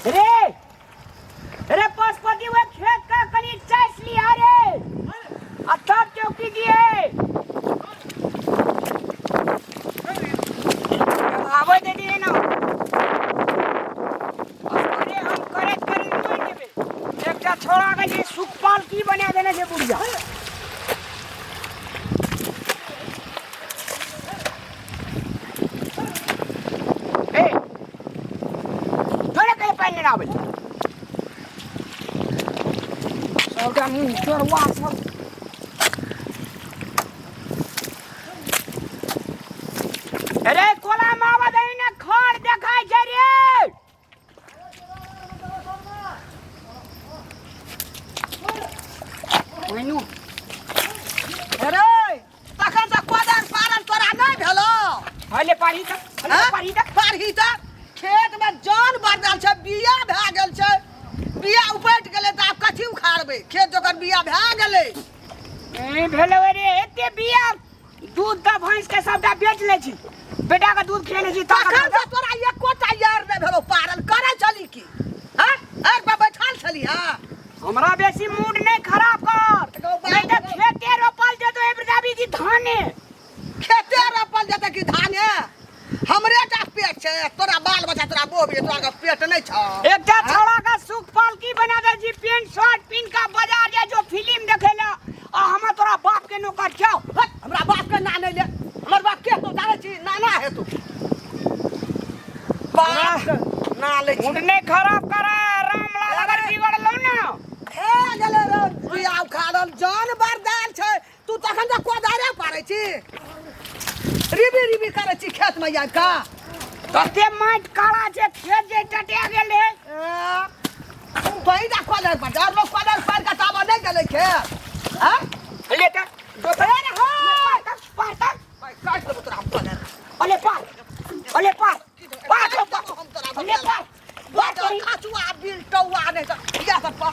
रे अरे पशुपति वो खेत का कनी चैस लिया रे अच्छा चौकी दिए आवे दे दिए ना अरे हम करे करी नहीं देबे एकटा छोड़ा के जे सुखपाल की बना देने से बुढ़िया ए थोड़े कहीं पानी ना आवे सबका मुंह चोरवा सब अरे कोला मावा दही ने खड़ देखाय छै रे ओइनु अरे तखन त कोदर पारन तोरा नहीं भेलो हले पारी तक पारही त खेत में जान बरदाल छै बिया भए गेल छै बिया उपट गेलै त आब कथि उखाड़बै खेत जोकर बिया भए गेलै ए भेलो रे एते बिया दूध द भैंस के सबटा बेच ले छी बेटा का दूध खिले छी तखन त तोरा एकोटा यार नहीं भेलो पारन करे चली की हां अर पे बैठल छली हां हमरा बेसी मूड नहीं खराब कर नहीं त खेते रोपल जे तो एबराबी की धाने खेते रोपल जते की धाने हमरे टा पेट छै तोरा बाल बच्चा तोरा बोबे तोरा का पेट नहीं छ एकटा छोड़ा का सुखपाल की बना दे जी पेंट शर्ट पिन का बाजार जे जो फिल्म देखेला आ हम तोरा बाप के नौकर छौ हमरा बाप के ना नहीं ले हमर बाप के तो जाने छी नाना है तू बाप ना ले छी मूड नहीं खराब करे रामलाल अगर बिगड़लो ना हे गेले रे बिया उखाड़ल जान बरदाल छै तू तखन त कोदारे पारै छी रिबी करे छी खेत में या का कते माट काला छै खेत जे टटे गेले तोई दा कोदार पर जा लोग कोदार पर का ताबा नहीं गेले खेत हां ले त अरे हो पाता काट दे तोरा कोदार अले पार अले पार पार हम तोरा अले पार बात काचुआ बिल टौआ नहीं त या सब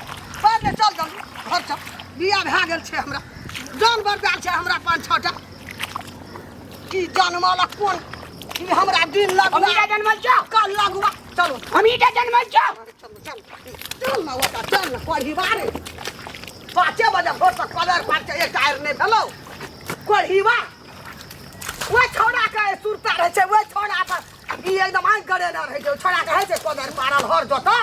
पर ने चल जा घर चल बिया भए गेल छै हमरा जान बरदाल छै हमरा 5-6 टा की जनमाला कोन ई हमरा दिन लगवा अमीरा जन्मल छ कल लगवा चलो अमीरा जन्मल छ चल ना ओटा चल ना कोढ़ी बारे 5 बजे भोर तक कलर पार के एक टायर नहीं भेलो कोढ़ी बा वो छोड़ा के सुरता रहे छै वो छोड़ा पर ई एकदम आइ गड़े ना रहे छै छोड़ा के है छै कलर पारल हर जोता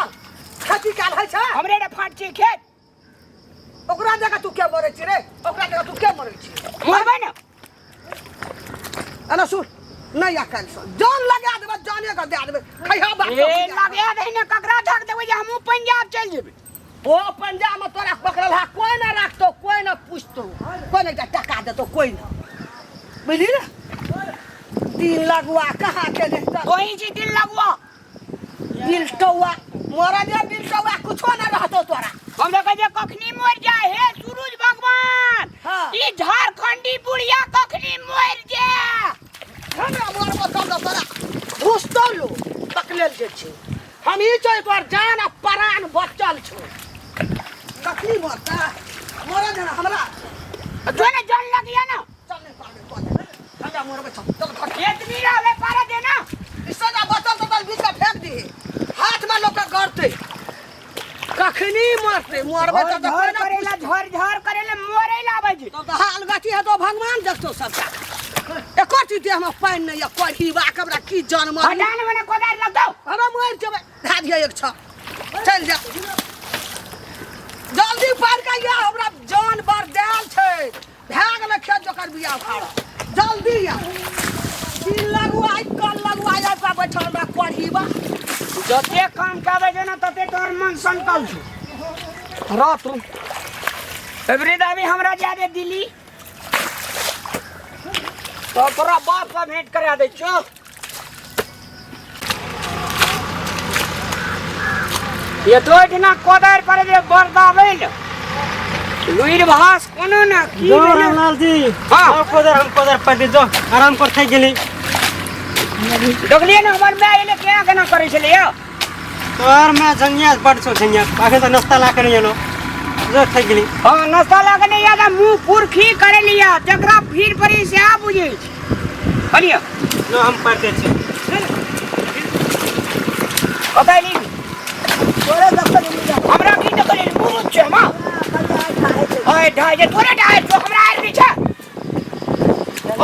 खेती काल है छै हमरे ने फाट छी खेत ओकरा जगह तू के मरे छी रे ओकरा जगह तू के मरे छी मरबै ना अना सुन नहीं आकल सुन जान लगा देबे जाने का दे देबे खैहा बात ए लगे दे ने ककरा धक देबै जे हमहू पंजाब चल जेबै ओ पंजाब में तोरा पकड़ल हा कोई ना रखतो कोई ना पूछतो कोई ना टका देतो कोई ना बुझली ना दिन लगवा कहाँ के देखता कोई जी दिल लगवा दिल टौआ मोरा जे दिल टौआ कुछो ना रहतो तोरा हमरा के जे कखनी मर जाए हे सूरज भगवान हाँ। ई झारखंडी बुढ़िया कखनी मर जाए हमरा मोर बतल दो तोरा घुसतो लो पकड़ल जे छी हम ई चोय तोर जान आ प्राण बचल छो कखनी मरता मोरा जना हमरा जो ने जान लग गया ना चल नहीं पावे हमरा मोर बचल चल इतनी रहले पारा देना इसना बतल तो बीच का फेंक दी हाथ में लोग गड़ते कखनी मरते मोरबे तो झर करेला झर करेला मोरेला बाजी तो हाल गति है तो भगवान देखतो सबका एको चीज हम पाइन नहीं या कोढ़ी बा कबरा की जन्म हटाने मने कोदार लग दो हमरा मोर जेबे धा दिया एक छ चल जा जल्दी पार का या हमरा जान बरदाल छै भाग में खेत जोकर बिया उखाड़ा जल्दी या दिन लगवाई कल लगवाई का बैठल बा कोढ़ी बा जते काम काबे जे ना तते तोर मन संकल छु रात रू एवरीदा भी हमरा जादे दिली तो तोरा बाप का भेंट करा दे छो ये तो इतना कोदार पर जे बरदावेल लुईर भास कोनो ना की जो रामलाल जी हाँ। हम कोदर पर दे जो आराम कर खाई गेली डगलिए ना हमर में आइले क्या केना करे छले यो तोर मैं जंगियास बड़ छो जंगियास आखे तो नाश्ता ला कर येलो जो खाई गेली हां नाश्ता लागने याद मुंह पुरखी करे लिया जकरा फिर परी से आ बुझे हलिया जो हम पढ़ते छी बताइली ओए ढाई जे तोरे ढाई तो हमरा आर पीछे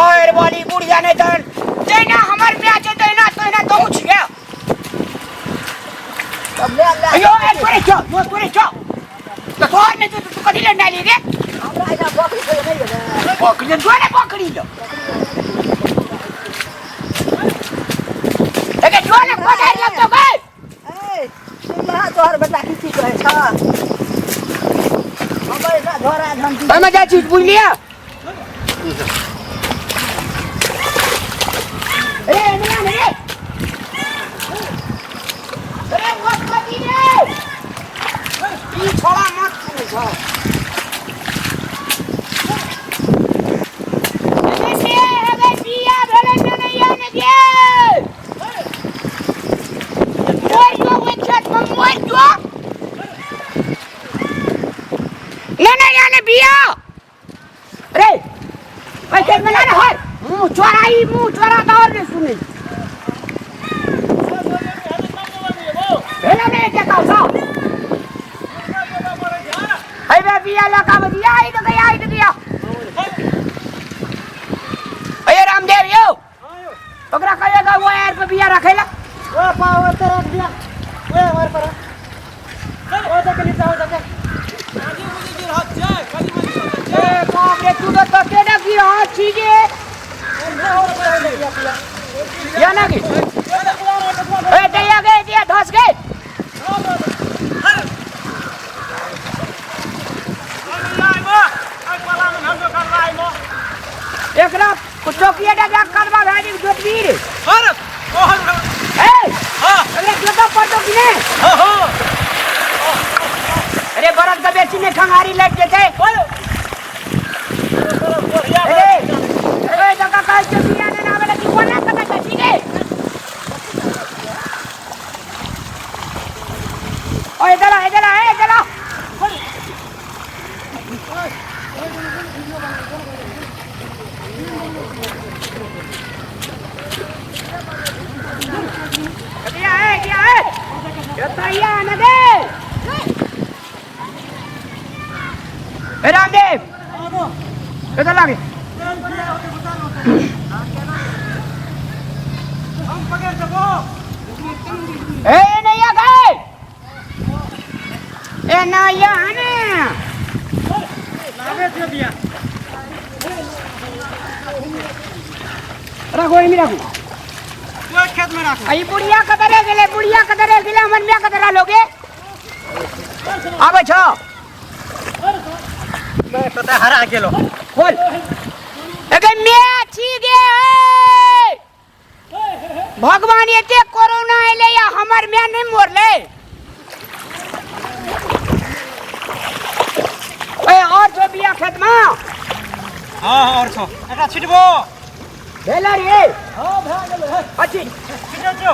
और वाली बुढ़िया ने तन देना हमर में आचे देना तो ना तो उछ गया अब ले ले अयो ए तोरे चो तो तोर ने तू कदी ले डाली रे हमरा इधर बकरी से नहीं है पकड़ी जोने पकड़ी लो एके जोने पकड़ ले तो गए ए सुनला तोहर बेटा की कहे छ हमर ना धोरा धम की हम जा चीज बुझ लिया ए ना रे अरे मत कदी रे ई छोड़ा मत तू छ अरे पिया भले नहीं आने दे मोर जो वो खेत में मोर जो नहीं आने पिया अरे भाई खेत में ना है मुंह चोरा दौर ने सुने भेला नहीं क्या कहता अरे बे पिया लगा बदिया आई तो गया अरे रामदेव यो ओकरा कहेगा वो यार पे बिया रखेला वो पाव तो रख दिया वो हमारे पर वो तो के नीचे हो जाके ए बाप रे तू तो तके ना की हाथ चीजे या ना की ए दिया धस गए एकरा चौकिया डगा करवा भाजी जोतबी रे ए अरे जोता पड़तो कि ने अरे बरद का बेची ने खंगारी लग जेते अरे जगह का चौकिया ने ना वाला की कोना कता बेची रे ओए चला क्या है जोतैया न दे रामदेव किधर लागे ए नहीं आ गए ए नहीं आने रखो मेरा खेत में रखो आई बुढ़िया कदरे गेले मन में कदरा लोगे आबे छो मैं पता हरा गेलो खोल अगे मैं छी गे भगवान एते कोरोना आइले या हमर में नहीं मोरले ए और जो बिया खेत में हां और छो एकरा छिटबो भेला रे हां भा गेलो है अच्छी छिटो जो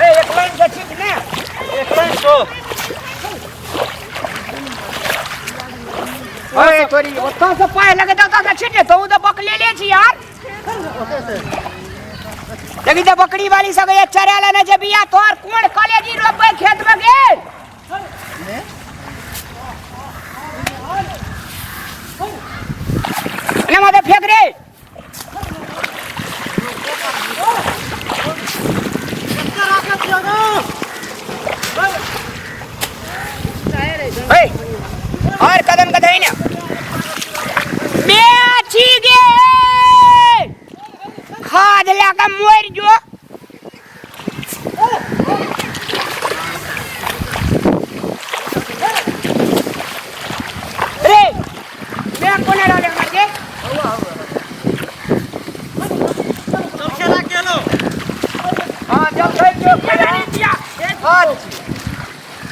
ए एक लाइन से छिट ने एक लाइन छो ओए तोरी ओता से पाए लगे तो छिटे तो उधर बक ले छी यार लेकिन तो बकरी वाली सब ये चराला न जबिया तोर कोण कॉलेजी रोपे खेत में गेल ने माथे फेंक रे और कदम कदई ना बेची गे खाद लगा मोर जो रे मैं कोने डाले करके तो खेला केलो हां जब भाई जो खेला दिया हां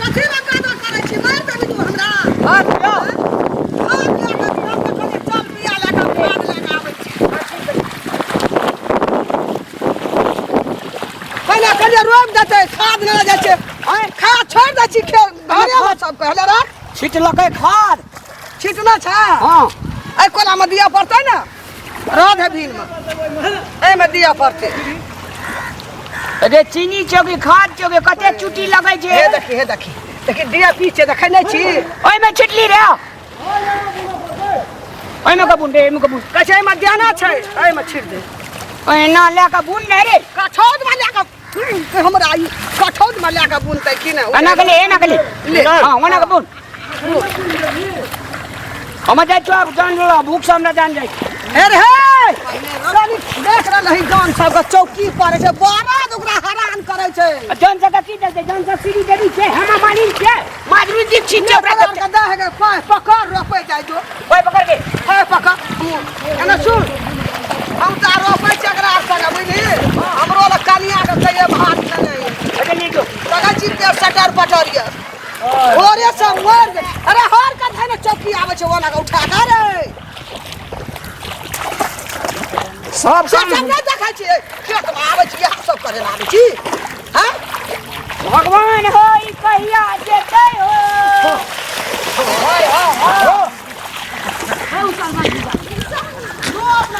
कथि में कादो करे छी मार देबी तू हमरा हां जो चल पिया लगा खाद लगाबै छी पहले कले रोक देते खाद न जाय छै खाद छोड़ दै छी घरे में सब कहले रख छिट लगे खाद छिटना छै हां ए कोला में दिया पड़तै ना राधे भील में ए में दिया पड़तै अरे चीनी चौकी खाद चौकी कते चुटी लगे हे छे देखी देखी दिया पीछे देखे नहीं छी ओय में छिटली रे ओइमे का बुन रे एमे का बुन कैसे एहिमे देना छै एहिमे छीट दे ओहिना ले का बुन ने रे कठौत में लए कऽ हमरा ई कठौत में लए कऽ बुनतै कि नहि एना के ले एना के ले ले। हां ओना का बुन हम जाय छ जान लो भूख से हमरा जान जाय हे रे कनी देख रहलही जान सबके चौकी पर छै बराद ओकरा हैरान करै छै जन जगह की दे जन से सीढ़ी देवी छै हम मानी छै माधुरी जी छी ओकरा के दे है पकड़ रोपे जाय जो ओए पकड़ के है पकड़ एना सुन हम त रोपे छै एकरा संग बुझली हमरो ल कनिया के कहिए भात नहीं अरे ले जो तगा चीज के सटर पटरिया ओरे से मर गए अरे हर का है ना चौकी आवे छै ओना के उठा के रे सब सब नहीं देखै छी खेत में आवे छी इएह सब करे आवे छी हैं भगवान हो ई कहिया जेतै हो होय हो है उतर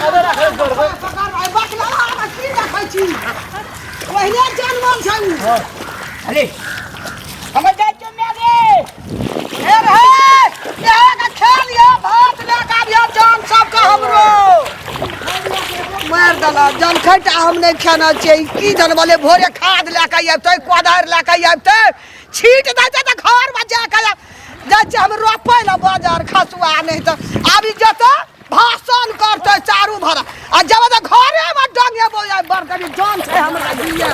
अबे रख दे पकड़ भाई बकला आवे की देखै छी ओहने जानवर छै अरे हम जाय छ मेगे हे रे यहां का खेल या भात ले का या जान सब का हमरो मार दला जन खटा हम नहीं खाना चाहिए की जन बोले भोरे खाद लेके आबते कोदार लेके आबते छीट देते त घर में जाके जाय हम रोपे ला बाजार खसुआ नहीं तो आबी जते भाषण करते चारू भरा आ जब त घरे में डंगे बोया बरकरी जान छै हमरा दिया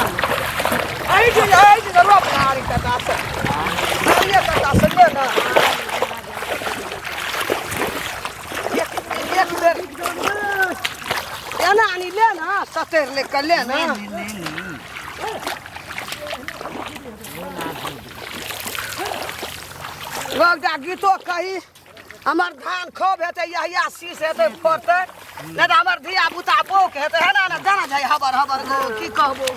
आई जे रोप कारी कता से ये कता से ले ना एक बेर एना आनी ले ना सतेर ले कर ले ना लोग गीतो कही हमार धान खूब हेतै यहिया शीश हेतै फड़तै नहीं तो हमार धिया पुता बोक हेतै है ना जाना जाय हबर हबर गो की कहबो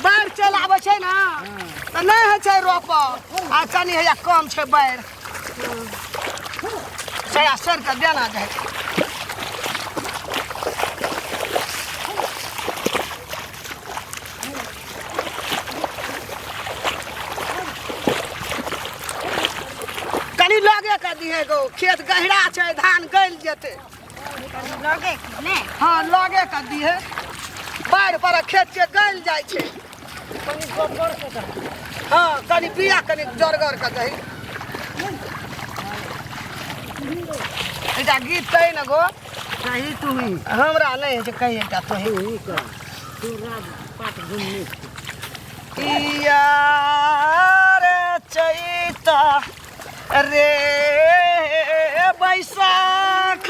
बाढ़ चल आबै छै ना तो नहीं है छै रोप आ कनी है कम छै बाढ़ सया सर के देना जाय कनी लगे कर दिहे गो खेत गहरा छै धान गल जेते लगे ने हाँ लगे कर दिहे बाढ़ पर खेत के गल जाय छै हाँ कनी बिया कनी जरगर कर दही एटा गीत कही न गो कही तू ही हमरा नहीं है कही एटा तो ही तू राज पाट घूमने यार चैता रे बैसाख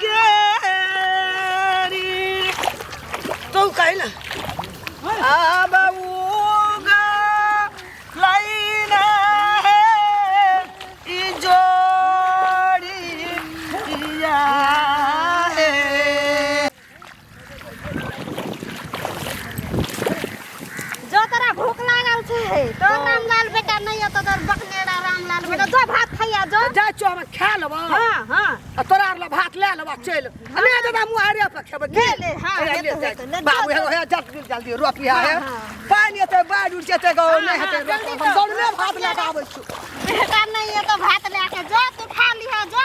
के तू कही ना अब उगा लाइना है ई जोड़ी या है जो तोरा भूख लागल छै तो रामलाल बेटा नहीं है तो तोर बकनेड़ा रामलाल बेटा जो भात खैया जो जा चो हम खा लेबो हां हां आ तोरा ला भात ले लेबा चल ले दादा मुहारे पर खेबे ले ले हां ले बाबू हे जल्दी जल्दी रोपिया है पानी एते बाढ़ उठ जेते गो नहीं हेते दौड़ने भात ले आबै छु बेटा नहीं है तो भात लेके जो तू खा लिहा जो